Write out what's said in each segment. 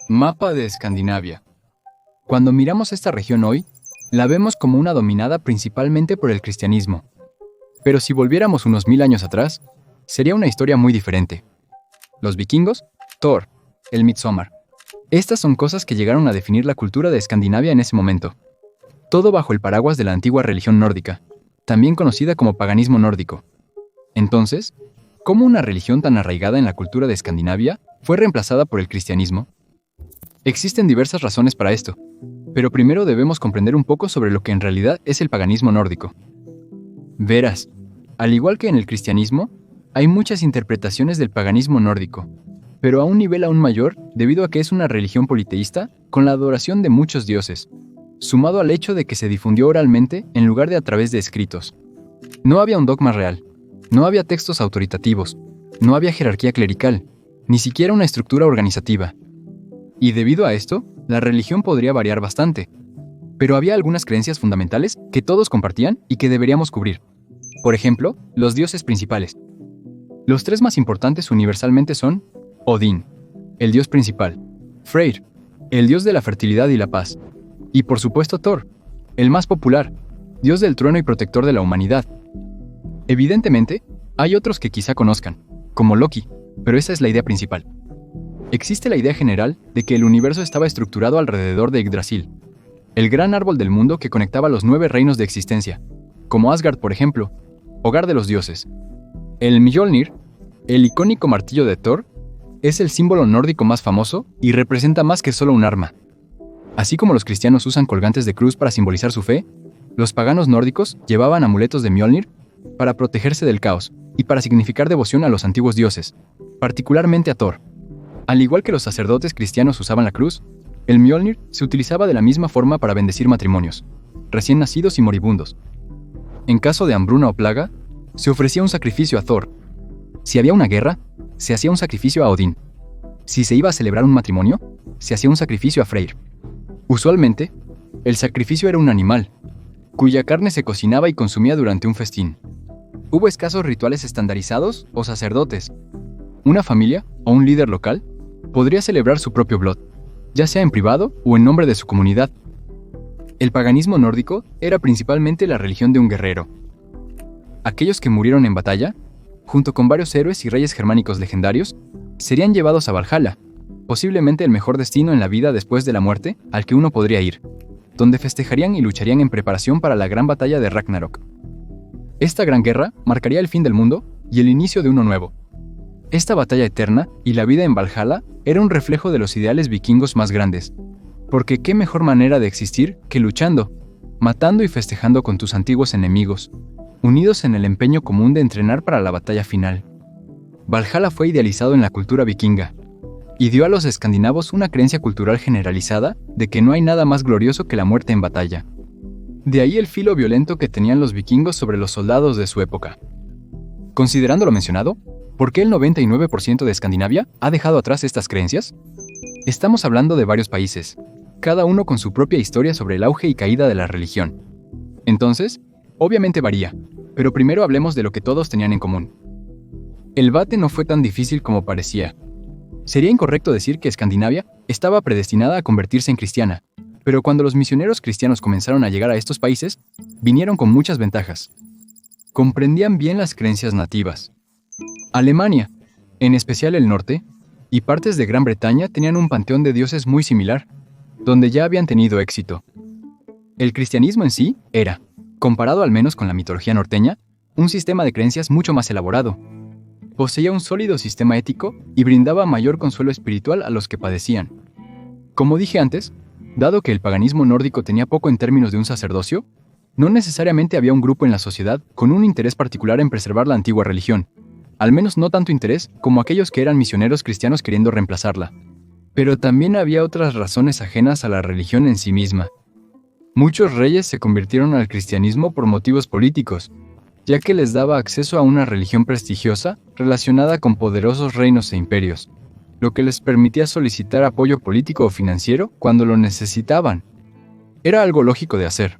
Mapa de Escandinavia. Cuando miramos esta región hoy, la vemos como una dominada principalmente por el cristianismo. Pero si volviéramos unos 1000 años atrás, sería una historia muy diferente. Los vikingos, Thor, el Midsommar. Estas son cosas que llegaron a definir la cultura de Escandinavia en ese momento. Todo bajo el paraguas de la antigua religión nórdica, también conocida como paganismo nórdico. Entonces, ¿cómo una religión tan arraigada en la cultura de Escandinavia fue reemplazada por el cristianismo? Existen diversas razones para esto, pero primero debemos comprender un poco sobre lo que en realidad es el paganismo nórdico. Verás, al igual que en el cristianismo, hay muchas interpretaciones del paganismo nórdico, pero a un nivel aún mayor debido a que es una religión politeísta con la adoración de muchos dioses, sumado al hecho de que se difundió oralmente en lugar de a través de escritos. No había un dogma real, no había textos autoritativos, no había jerarquía clerical, ni siquiera una estructura organizativa. Y debido a esto, la religión podría variar bastante. Pero había algunas creencias fundamentales que todos compartían y que deberíamos cubrir. Por ejemplo, los dioses principales. Los tres más importantes universalmente son Odín, el dios principal, Freyr, el dios de la fertilidad y la paz, y por supuesto Thor, el más popular, dios del trueno y protector de la humanidad. Evidentemente, hay otros que quizá conozcan, como Loki, pero esa es la idea principal. Existe la idea general de que el universo estaba estructurado alrededor de Yggdrasil, el gran árbol del mundo que conectaba los 9 reinos de existencia, como Asgard, por ejemplo, hogar de los dioses. El Mjolnir, el icónico martillo de Thor, es el símbolo nórdico más famoso y representa más que solo un arma. Así como los cristianos usan colgantes de cruz para simbolizar su fe, los paganos nórdicos llevaban amuletos de Mjolnir para protegerse del caos y para significar devoción a los antiguos dioses, particularmente a Thor. Al igual que los sacerdotes cristianos usaban la cruz, el Mjolnir se utilizaba de la misma forma para bendecir matrimonios, recién nacidos y moribundos. En caso de hambruna o plaga, se ofrecía un sacrificio a Thor. Si había una guerra, se hacía un sacrificio a Odín. Si se iba a celebrar un matrimonio, se hacía un sacrificio a Freyr. Usualmente, el sacrificio era un animal, cuya carne se cocinaba y consumía durante un festín. Hubo escasos rituales estandarizados o sacerdotes. Una familia o un líder local podría celebrar su propio Blot, ya sea en privado o en nombre de su comunidad. El paganismo nórdico era principalmente la religión de un guerrero. Aquellos que murieron en batalla, junto con varios héroes y reyes germánicos legendarios, serían llevados a Valhalla, posiblemente el mejor destino en la vida después de la muerte al que uno podría ir, donde festejarían y lucharían en preparación para la gran batalla de Ragnarok. Esta gran guerra marcaría el fin del mundo y el inicio de uno nuevo. Esta batalla eterna y la vida en Valhalla era un reflejo de los ideales vikingos más grandes, porque qué mejor manera de existir que luchando, matando y festejando con tus antiguos enemigos, unidos en el empeño común de entrenar para la batalla final. Valhalla fue idealizado en la cultura vikinga, y dio a los escandinavos una creencia cultural generalizada de que no hay nada más glorioso que la muerte en batalla. De ahí el filo violento que tenían los vikingos sobre los soldados de su época. Considerando lo mencionado, ¿por qué el 99% de Escandinavia ha dejado atrás estas creencias? Estamos hablando de varios países, cada uno con su propia historia sobre el auge y caída de la religión. Entonces, obviamente varía, pero primero hablemos de lo que todos tenían en común. El Vate no fue tan difícil como parecía. Sería incorrecto decir que Escandinavia estaba predestinada a convertirse en cristiana, pero cuando los misioneros cristianos comenzaron a llegar a estos países, vinieron con muchas ventajas. Comprendían bien las creencias nativas. Alemania, en especial el norte, y partes de Gran Bretaña tenían un panteón de dioses muy similar, donde ya habían tenido éxito. El cristianismo en sí era, comparado al menos con la mitología norteña, un sistema de creencias mucho más elaborado. Poseía un sólido sistema ético y brindaba mayor consuelo espiritual a los que padecían. Como dije antes, dado que el paganismo nórdico tenía poco en términos de un sacerdocio, no necesariamente había un grupo en la sociedad con un interés particular en preservar la antigua religión, al menos no tanto interés como aquellos que eran misioneros cristianos queriendo reemplazarla. Pero también había otras razones ajenas a la religión en sí misma. Muchos reyes se convirtieron al cristianismo por motivos políticos, ya que les daba acceso a una religión prestigiosa relacionada con poderosos reinos e imperios, lo que les permitía solicitar apoyo político o financiero cuando lo necesitaban. Era algo lógico de hacer.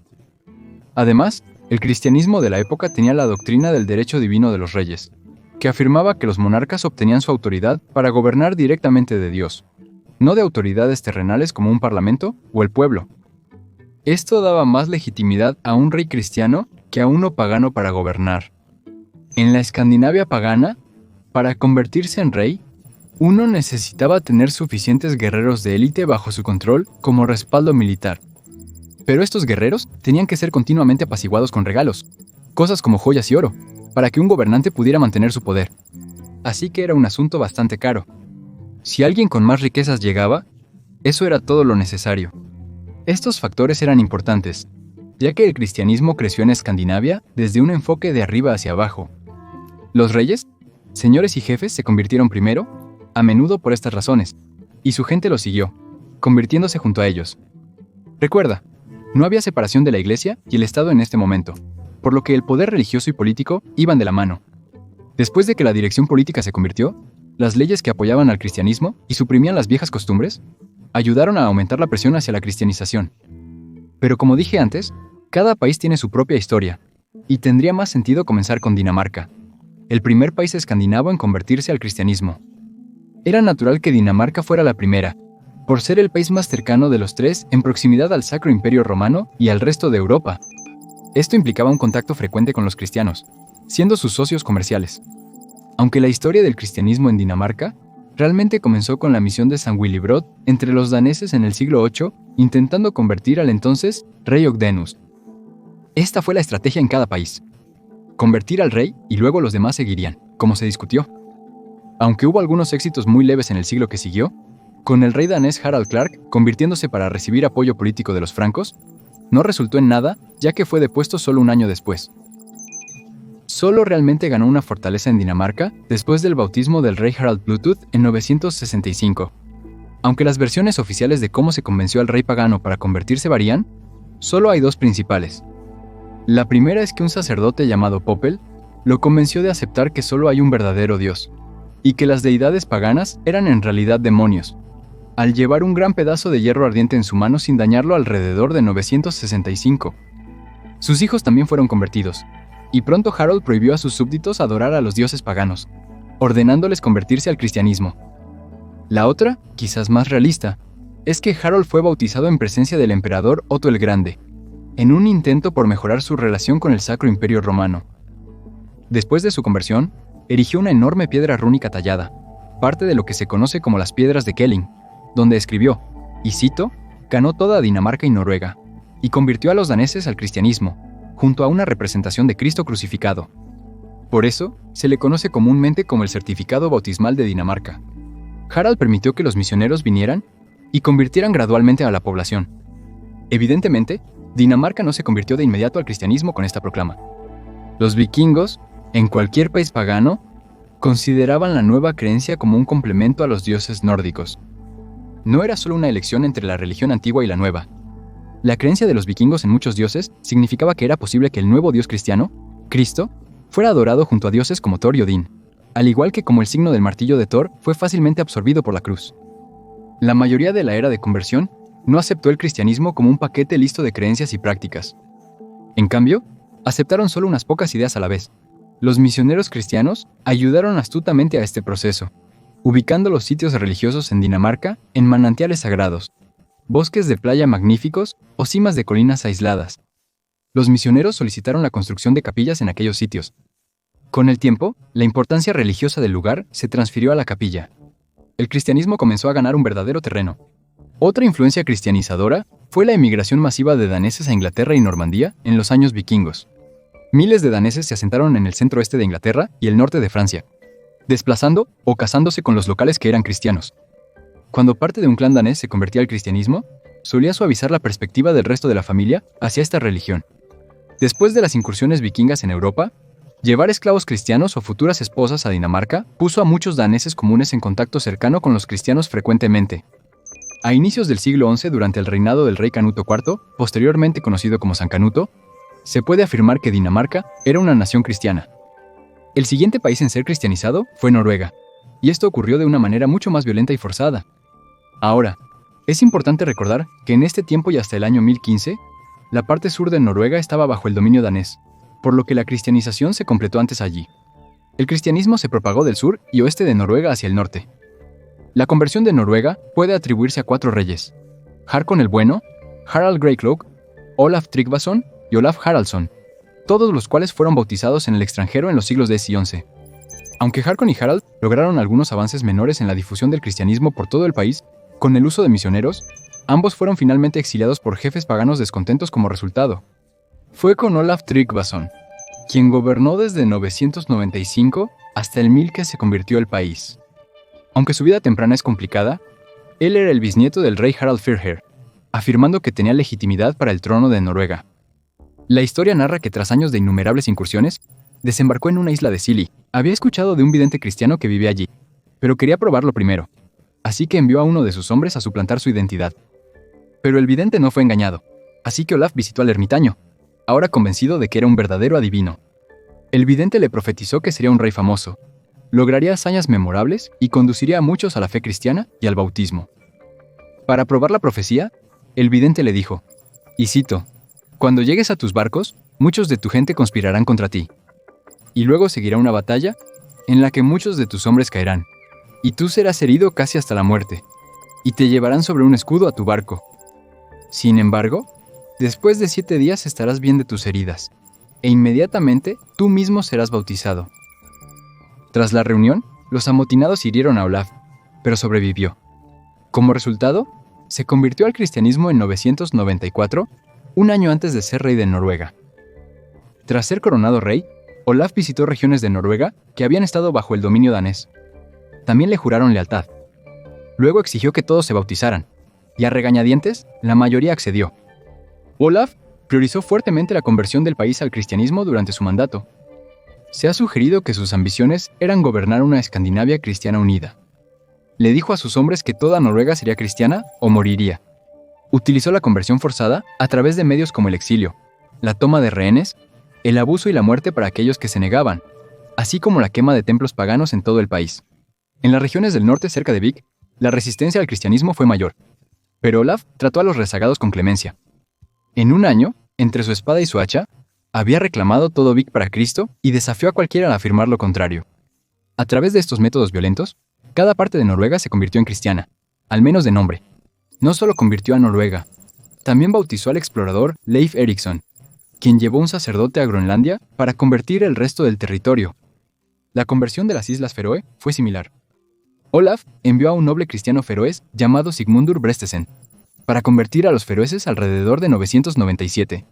Además, el cristianismo de la época tenía la doctrina del derecho divino de los reyes, que afirmaba que los monarcas obtenían su autoridad para gobernar directamente de Dios. no de autoridades terrenales como un parlamento o el pueblo. Esto daba más legitimidad a un rey cristiano que a uno pagano para gobernar. En la Escandinavia pagana, para convertirse en rey, uno necesitaba tener suficientes guerreros de élite bajo su control como respaldo militar. Pero estos guerreros tenían que ser continuamente apaciguados con regalos, cosas como joyas y oro, para que un gobernante pudiera mantener su poder. Así que era un asunto bastante caro. Si alguien con más riquezas llegaba, eso era todo lo necesario. Estos factores eran importantes, ya que el cristianismo creció en Escandinavia desde un enfoque de arriba hacia abajo. Los reyes, señores y jefes se convirtieron primero, a menudo por estas razones, y su gente los siguió, convirtiéndose junto a ellos. Recuerda, no había separación de la Iglesia y el Estado en este momento, por lo que el poder religioso y político iban de la mano. Después de que la dirección política se convirtió, las leyes que apoyaban al cristianismo y suprimían las viejas costumbres ayudaron a aumentar la presión hacia la cristianización. Pero como dije antes, cada país tiene su propia historia, y tendría más sentido comenzar con Dinamarca, el primer país escandinavo en convertirse al cristianismo. Era natural que Dinamarca fuera la primera, por ser el país más cercano de los tres en proximidad al Sacro Imperio Romano y al resto de Europa. Esto implicaba un contacto frecuente con los cristianos, siendo sus socios comerciales. Aunque la historia del cristianismo en Dinamarca realmente comenzó con la misión de San Willibrod entre los daneses en el siglo VIII, intentando convertir al entonces rey Ogdenus. Esta fue la estrategia en cada país: convertir al rey y luego los demás seguirían, como se discutió. Aunque hubo algunos éxitos muy leves en el siglo que siguió, con el rey danés Harald Clark convirtiéndose para recibir apoyo político de los francos, no resultó en nada, ya que fue depuesto solo un año después. Solo realmente ganó una fortaleza en Dinamarca después del bautismo del rey Harald Bluetooth en 965. Aunque las versiones oficiales de cómo se convenció al rey pagano para convertirse varían, solo hay dos principales. La primera es que un sacerdote llamado Popel lo convenció de aceptar que solo hay un verdadero Dios, y que las deidades paganas eran en realidad demonios, al llevar un gran pedazo de hierro ardiente en su mano sin dañarlo alrededor de 965. Sus hijos también fueron convertidos, y pronto Harold prohibió a sus súbditos adorar a los dioses paganos, ordenándoles convertirse al cristianismo. La otra, quizás más realista, es que Harold fue bautizado en presencia del emperador Otto el Grande, en un intento por mejorar su relación con el Sacro Imperio Romano. Después de su conversión, erigió una enorme piedra rúnica tallada, parte de lo que se conoce como las Piedras de Kelling, donde escribió, y cito, ganó toda Dinamarca y Noruega, y convirtió a los daneses al cristianismo, junto a una representación de Cristo crucificado. Por eso, se le conoce comúnmente como el certificado bautismal de Dinamarca. Harald permitió que los misioneros vinieran y convirtieran gradualmente a la población. Evidentemente, Dinamarca no se convirtió de inmediato al cristianismo con esta proclama. Los vikingos, en cualquier país pagano, consideraban la nueva creencia como un complemento a los dioses nórdicos. No era solo una elección entre la religión antigua y la nueva. La creencia de los vikingos en muchos dioses significaba que era posible que el nuevo dios cristiano, Cristo, fuera adorado junto a dioses como Thor y Odín, al igual que como el signo del martillo de Thor fue fácilmente absorbido por la cruz. La mayoría de la era de conversión no aceptó el cristianismo como un paquete listo de creencias y prácticas. En cambio, aceptaron solo unas pocas ideas a la vez. Los misioneros cristianos ayudaron astutamente a este proceso, ubicando los sitios religiosos en Dinamarca en manantiales sagrados, bosques de playa magníficos o cimas de colinas aisladas. Los misioneros solicitaron la construcción de capillas en aquellos sitios. Con el tiempo, la importancia religiosa del lugar se transfirió a la capilla. El cristianismo comenzó a ganar un verdadero terreno. Otra influencia cristianizadora fue la emigración masiva de daneses a Inglaterra y Normandía en los años vikingos. Miles de daneses se asentaron en el centro-este de Inglaterra y el norte de Francia, desplazando o casándose con los locales que eran cristianos. Cuando parte de un clan danés se convertía al cristianismo, solía suavizar la perspectiva del resto de la familia hacia esta religión. Después de las incursiones vikingas en Europa, llevar esclavos cristianos o futuras esposas a Dinamarca puso a muchos daneses comunes en contacto cercano con los cristianos frecuentemente. A inicios del siglo XI, durante el reinado del rey Canuto IV, posteriormente conocido como San Canuto, se puede afirmar que Dinamarca era una nación cristiana. El siguiente país en ser cristianizado fue Noruega, y esto ocurrió de una manera mucho más violenta y forzada. Ahora, es importante recordar que en este tiempo y hasta el año 1015, la parte sur de Noruega estaba bajo el dominio danés, por lo que la cristianización se completó antes allí. El cristianismo se propagó del sur y oeste de Noruega hacia el norte. La conversión de Noruega puede atribuirse a 4 reyes: Haakon el Bueno, Harald Greycloak, Olaf Tryggvason y Olaf Haraldsson, todos los cuales fueron bautizados en el extranjero en los siglos X y XI. Aunque Haakon y Harald lograron algunos avances menores en la difusión del cristianismo por todo el país, con el uso de misioneros, ambos fueron finalmente exiliados por jefes paganos descontentos como resultado. Fue con Olaf Tryggvason, quien gobernó desde 995 hasta el 1000 que se convirtió el país. Aunque su vida temprana es complicada, él era el bisnieto del rey Harald Firhair, afirmando que tenía legitimidad para el trono de Noruega. La historia narra que tras años de innumerables incursiones, desembarcó en una isla de Scilly. Había escuchado de un vidente cristiano que vivía allí, pero quería probarlo primero, así que envió a uno de sus hombres a suplantar su identidad. Pero el vidente no fue engañado, así que Olaf visitó al ermitaño, ahora convencido de que era un verdadero adivino. El vidente le profetizó que sería un rey famoso, lograría hazañas memorables y conduciría a muchos a la fe cristiana y al bautismo. Para probar la profecía, el vidente le dijo, y cito, «Cuando llegues a tus barcos, muchos de tu gente conspirarán contra ti. Y luego seguirá una batalla en la que muchos de tus hombres caerán, y tú serás herido casi hasta la muerte, y te llevarán sobre un escudo a tu barco. Sin embargo, después de 7 días estarás bien de tus heridas, e inmediatamente tú mismo serás bautizado». Tras la reunión, los amotinados hirieron a Olaf, pero sobrevivió. Como resultado, se convirtió al cristianismo en 994, un año antes de ser rey de Noruega. Tras ser coronado rey, Olaf visitó regiones de Noruega que habían estado bajo el dominio danés. También le juraron lealtad. Luego exigió que todos se bautizaran, y a regañadientes, la mayoría accedió. Olaf priorizó fuertemente la conversión del país al cristianismo durante su mandato. Se ha sugerido que sus ambiciones eran gobernar una Escandinavia cristiana unida. Le dijo a sus hombres que toda Noruega sería cristiana o moriría. Utilizó la conversión forzada a través de medios como el exilio, la toma de rehenes, el abuso y la muerte para aquellos que se negaban, así como la quema de templos paganos en todo el país. En las regiones del norte cerca de Vik, la resistencia al cristianismo fue mayor, pero Olaf trató a los rezagados con clemencia. En un año, entre su espada y su hacha, había reclamado todo Vik para Cristo y desafió a cualquiera a afirmar lo contrario. A través de estos métodos violentos, cada parte de Noruega se convirtió en cristiana, al menos de nombre. No solo convirtió a Noruega, también bautizó al explorador Leif Erikson, quien llevó un sacerdote a Groenlandia para convertir el resto del territorio. La conversión de las Islas Feroe fue similar. Olaf envió a un noble cristiano feroés llamado Sigmundur Brestesen para convertir a los feroeses alrededor de 997.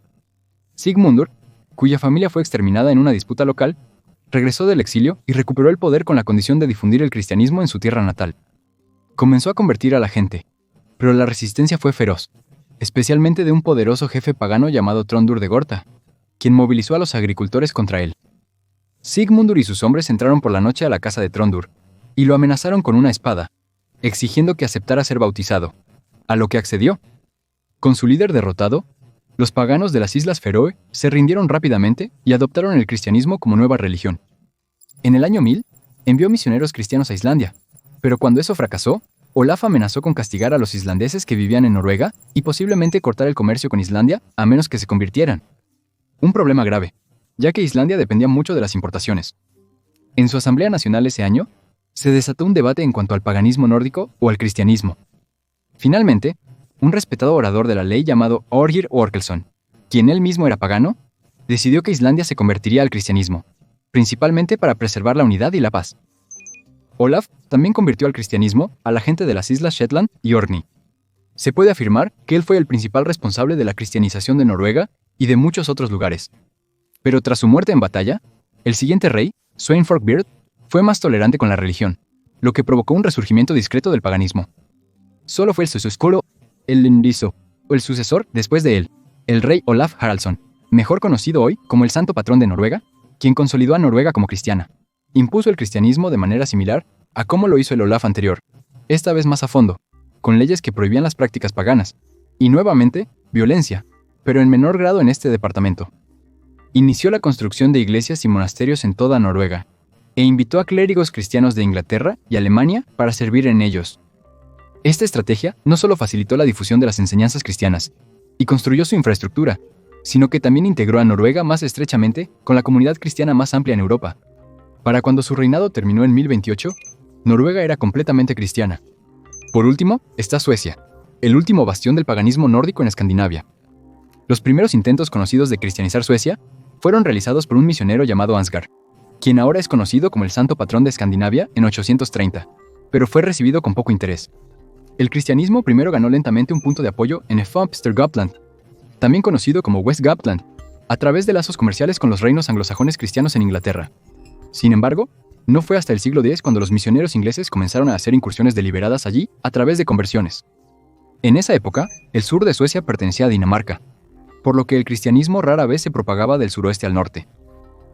Sigmundur, cuya familia fue exterminada en una disputa local, regresó del exilio y recuperó el poder con la condición de difundir el cristianismo en su tierra natal. Comenzó a convertir a la gente, pero la resistencia fue feroz, especialmente de un poderoso jefe pagano llamado Trondur de Gorta, quien movilizó a los agricultores contra él. Sigmundur y sus hombres entraron por la noche a la casa de Trondur y lo amenazaron con una espada, exigiendo que aceptara ser bautizado, a lo que accedió. Con su líder derrotado, los paganos de las Islas Feroe se rindieron rápidamente y adoptaron el cristianismo como nueva religión. En el año 1000, envió misioneros cristianos a Islandia, pero cuando eso fracasó, Olaf amenazó con castigar a los islandeses que vivían en Noruega y posiblemente cortar el comercio con Islandia a menos que se convirtieran. Un problema grave, ya que Islandia dependía mucho de las importaciones. En su Asamblea Nacional ese año, se desató un debate en cuanto al paganismo nórdico o al cristianismo. Finalmente, un respetado orador de la ley llamado Orgir Orkelson, quien él mismo era pagano, decidió que Islandia se convertiría al cristianismo, principalmente para preservar la unidad y la paz. Olaf también convirtió al cristianismo a la gente de las Islas Shetland y Orkney. Se puede afirmar que él fue el principal responsable de la cristianización de Noruega y de muchos otros lugares. Pero tras su muerte en batalla, el siguiente rey, Svein Forkbeard, fue más tolerante con la religión, lo que provocó un resurgimiento discreto del paganismo. Solo fue el sucesor después de él, el rey Olaf Haraldsson, mejor conocido hoy como el santo patrón de Noruega, quien consolidó a Noruega como cristiana. Impuso el cristianismo de manera similar a cómo lo hizo el Olaf anterior, esta vez más a fondo, con leyes que prohibían las prácticas paganas, y nuevamente, violencia, pero en menor grado en este departamento. Inició la construcción de iglesias y monasterios en toda Noruega, e invitó a clérigos cristianos de Inglaterra y Alemania para servir en ellos. Esta estrategia no solo facilitó la difusión de las enseñanzas cristianas y construyó su infraestructura, sino que también integró a Noruega más estrechamente con la comunidad cristiana más amplia en Europa. Para cuando su reinado terminó en 1028, Noruega era completamente cristiana, Por último, está Suecia, el último bastión del paganismo nórdico en Escandinavia. Los primeros intentos conocidos de cristianizar Suecia fueron realizados por un misionero llamado Ansgar, quien ahora es conocido como el santo patrón de Escandinavia en 830, pero fue recibido con poco interés. El cristianismo primero ganó lentamente un punto de apoyo en Gotland, también conocido como West Gotland, a través de lazos comerciales con los reinos anglosajones cristianos en Inglaterra. Sin embargo, no fue hasta el siglo X cuando los misioneros ingleses comenzaron a hacer incursiones deliberadas allí a través de conversiones. En esa época, el sur de Suecia pertenecía a Dinamarca, por lo que el cristianismo rara vez se propagaba del suroeste al norte.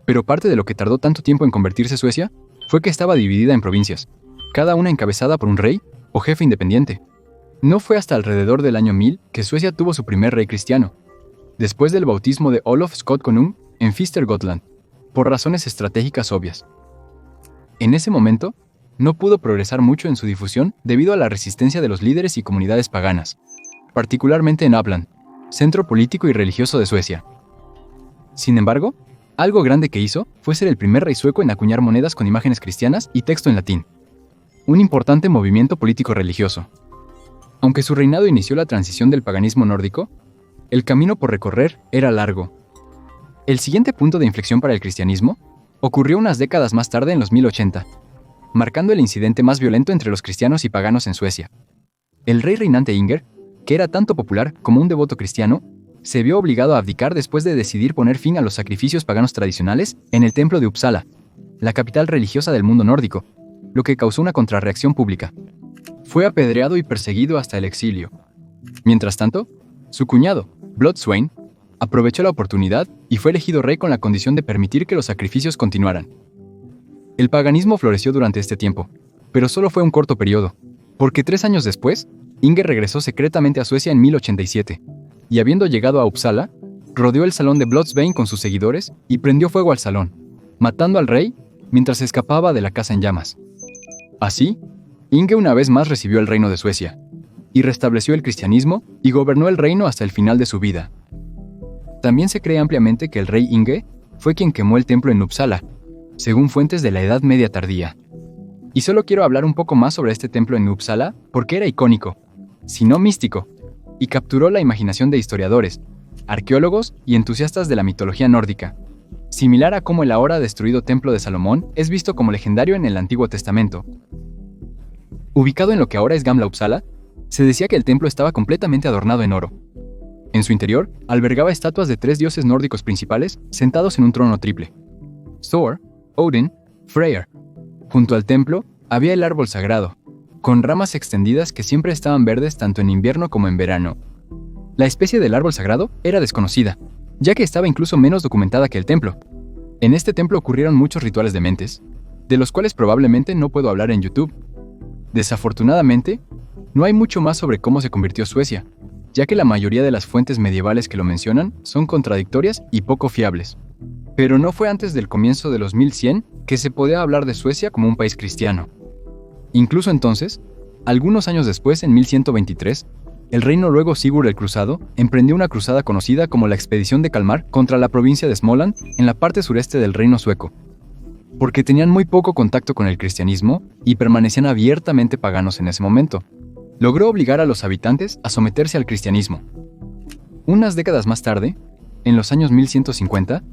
Pero parte de lo que tardó tanto tiempo en convertirse Suecia fue que estaba dividida en provincias, cada una encabezada por un rey o jefe independiente. No fue hasta alrededor del año 1000 que Suecia tuvo su primer rey cristiano, después del bautismo de Olof Skotkonung en Gotland, por razones estratégicas obvias. En ese momento, no pudo progresar mucho en su difusión debido a la resistencia de los líderes y comunidades paganas, particularmente en Uppland, centro político y religioso de Suecia. Sin embargo, algo grande que hizo fue ser el primer rey sueco en acuñar monedas con imágenes cristianas y texto en latín, un importante movimiento político-religioso. Aunque su reinado inició la transición del paganismo nórdico, el camino por recorrer era largo. El siguiente punto de inflexión para el cristianismo ocurrió unas décadas más tarde en los 1080, marcando el incidente más violento entre los cristianos y paganos en Suecia. El rey reinante Inger, que era tanto popular como un devoto cristiano, se vio obligado a abdicar después de decidir poner fin a los sacrificios paganos tradicionales en el templo de Uppsala, la capital religiosa del mundo nórdico, lo que causó una contrarreacción pública. Fue apedreado y perseguido hasta el exilio. Mientras tanto, su cuñado, Blodswein, aprovechó la oportunidad y fue elegido rey con la condición de permitir que los sacrificios continuaran. El paganismo floreció durante este tiempo, pero solo fue un corto periodo, porque 3 años después, Inger regresó secretamente a Suecia en 1087, y habiendo llegado a Uppsala, rodeó el salón de Blodswein con sus seguidores y prendió fuego al salón, matando al rey mientras escapaba de la casa en llamas. Así, Inge una vez más recibió el reino de Suecia, y restableció el cristianismo y gobernó el reino hasta el final de su vida. También se cree ampliamente que el rey Inge fue quien quemó el templo en Uppsala, según fuentes de la Edad Media tardía. Y solo quiero hablar un poco más sobre este templo en Uppsala porque era icónico, si no místico, y capturó la imaginación de historiadores, arqueólogos y entusiastas de la mitología nórdica, similar a cómo el ahora destruido templo de Salomón es visto como legendario en el Antiguo Testamento. Ubicado en lo que ahora es Gamla Uppsala, se decía que el templo estaba completamente adornado en oro. En su interior, albergaba estatuas de 3 dioses nórdicos principales sentados en un trono triple: Thor, Odin, Freyr. Junto al templo había el árbol sagrado, con ramas extendidas que siempre estaban verdes tanto en invierno como en verano. La especie del árbol sagrado era desconocida, ya que estaba incluso menos documentada que el templo. En este templo ocurrieron muchos rituales dementes, de los cuales probablemente no puedo hablar en YouTube. Desafortunadamente, no hay mucho más sobre cómo se convirtió Suecia, ya que la mayoría de las fuentes medievales que lo mencionan son contradictorias y poco fiables. Pero no fue antes del comienzo de los 1100 que se podía hablar de Suecia como un país cristiano. Incluso entonces, algunos años después, en 1123, el rey noruego Sigurd el Cruzado emprendió una cruzada conocida como la Expedición de Kalmar contra la provincia de Småland en la parte sureste del reino sueco. Porque tenían muy poco contacto con el cristianismo y permanecían abiertamente paganos en ese momento, logró obligar a los habitantes a someterse al cristianismo. Unas décadas más tarde, en los años 1150,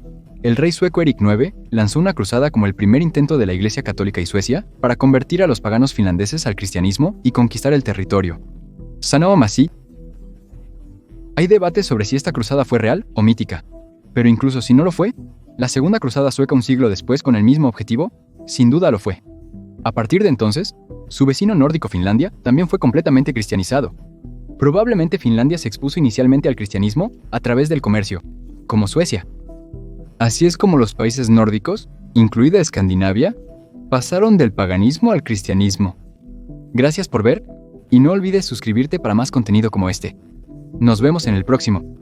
el rey sueco Erik IX lanzó una cruzada como el primer intento de la Iglesia Católica y Suecia para convertir a los paganos finlandeses al cristianismo y conquistar el territorio. Sanomacy. Hay debates sobre si esta cruzada fue real o mítica, pero incluso si no lo fue, la segunda cruzada sueca un siglo después con el mismo objetivo, sin duda lo fue. A partir de entonces, su vecino nórdico Finlandia también fue completamente cristianizado. Probablemente Finlandia se expuso inicialmente al cristianismo a través del comercio, como Suecia. Así es como los países nórdicos, incluida Escandinavia, pasaron del paganismo al cristianismo. Gracias por ver, y no olvides suscribirte para más contenido como este. Nos vemos en el próximo.